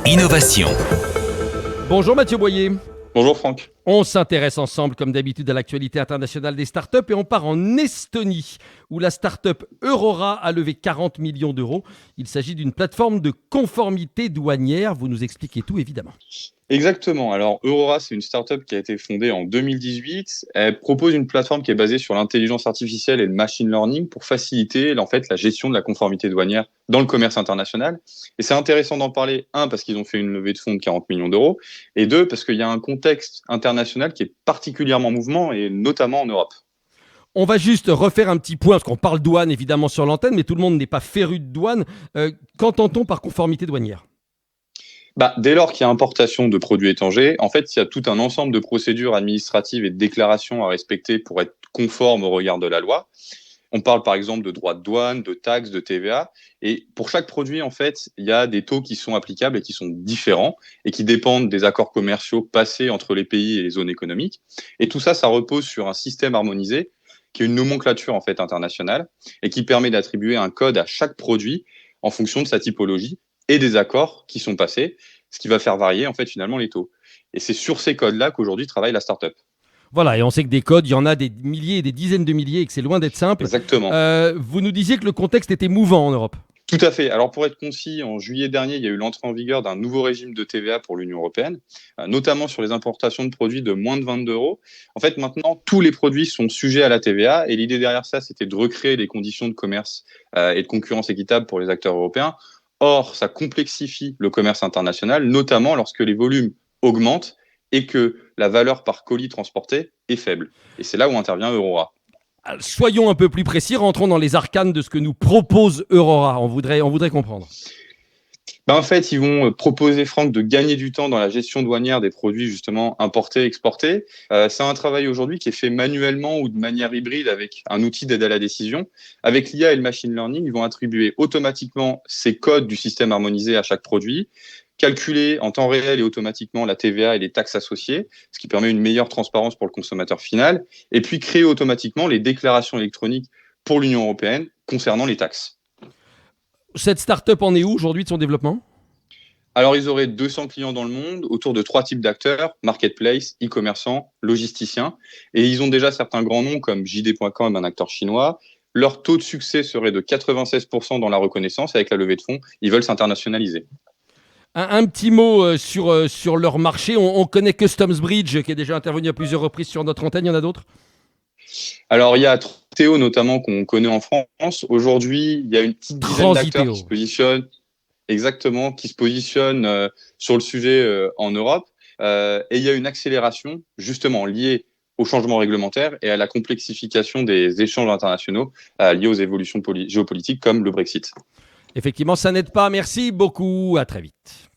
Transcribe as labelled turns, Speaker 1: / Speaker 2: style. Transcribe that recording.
Speaker 1: Innovation.
Speaker 2: Bonjour Mathieu Boyer.
Speaker 3: Bonjour Franck.
Speaker 2: On s'intéresse ensemble, comme d'habitude, à l'actualité internationale des startups et on part en Estonie, où la startup Eurora a levé 40 millions d'euros. Il s'agit d'une plateforme de conformité douanière. Vous nous expliquez tout, évidemment.
Speaker 3: Exactement. Alors Aurora, c'est une startup qui a été fondée en 2018. Elle propose une plateforme qui est basée sur l'intelligence artificielle et le machine learning pour faciliter la gestion de la conformité douanière dans le commerce international. Et c'est intéressant d'en parler, un, parce qu'ils ont fait une levée de fonds de 40 millions d'euros, et deux, parce qu'il y a un contexte international qui est particulièrement mouvant, et notamment en Europe.
Speaker 2: On va juste refaire un petit point, parce qu'on parle douane évidemment sur l'antenne, mais tout le monde n'est pas féru de douane. Qu'entend-on par conformité douanière ?
Speaker 3: Dès lors qu'il y a importation de produits étrangers, en fait, il y a tout un ensemble de procédures administratives et de déclarations à respecter pour être conforme au regard de la loi. On parle par exemple de droits de douane, de taxes, de TVA. Et pour chaque produit, en fait, il y a des taux qui sont applicables et qui sont différents et qui dépendent des accords commerciaux passés entre les pays et les zones économiques. Et tout ça, ça repose sur un système harmonisé qui est une nomenclature en fait internationale et qui permet d'attribuer un code à chaque produit en fonction de sa typologie et des accords qui sont passés, ce qui va faire varier en fait finalement les taux. Et c'est sur ces codes-là qu'aujourd'hui travaille la startup.
Speaker 2: Voilà, et on sait que des codes, il y en a des milliers et des dizaines de milliers et que c'est loin d'être simple.
Speaker 3: Exactement.
Speaker 2: Vous nous disiez que le contexte était mouvant en Europe.
Speaker 3: Tout à fait. Alors pour être concis, en juillet dernier, il y a eu l'entrée en vigueur d'un nouveau régime de TVA pour l'Union européenne, notamment sur les importations de produits de moins de 22 euros. En fait, maintenant, tous les produits sont sujets à la TVA et l'idée derrière ça, c'était de recréer des conditions de commerce et de concurrence équitable pour les acteurs européens. Or, ça complexifie le commerce international, notamment lorsque les volumes augmentent et que la valeur par colis transporté est faible. Et c'est là où intervient Aurora.
Speaker 2: Soyons un peu plus précis, rentrons dans les arcanes de ce que nous propose Aurora. On voudrait comprendre.
Speaker 3: En fait, ils vont proposer, Franck, de gagner du temps dans la gestion douanière des produits justement importés, exportés. C'est un travail aujourd'hui qui est fait manuellement ou de manière hybride avec un outil d'aide à la décision. Avec l'IA et le machine learning, ils vont attribuer automatiquement ces codes du système harmonisé à chaque produit, calculer en temps réel et automatiquement la TVA et les taxes associées, ce qui permet une meilleure transparence pour le consommateur final, et puis créer automatiquement les déclarations électroniques pour l'Union européenne concernant les taxes.
Speaker 2: Cette start-up en est où aujourd'hui de son développement ?
Speaker 3: Alors, ils auraient 200 clients dans le monde, autour de 3 types d'acteurs, marketplace, e-commerçants, logisticiens. Et ils ont déjà certains grands noms comme JD.com, un acteur chinois. Leur taux de succès serait de 96% dans la reconnaissance. Avec la levée de fonds, ils veulent s'internationaliser.
Speaker 2: Un petit mot sur leur marché. On connaît Customs Bridge, qui est déjà intervenu à plusieurs reprises sur notre antenne. Il y en a d'autres ?
Speaker 3: Alors, il y a Théo notamment qu'on connaît en France. Aujourd'hui, il y a une petite dizaine d'acteurs qui se positionnent sur le sujet en Europe. Et il y a une accélération justement liée au changement réglementaire et à la complexification des échanges internationaux liés aux évolutions géopolitiques comme le Brexit.
Speaker 2: Effectivement, ça n'aide pas. Merci beaucoup. À très vite.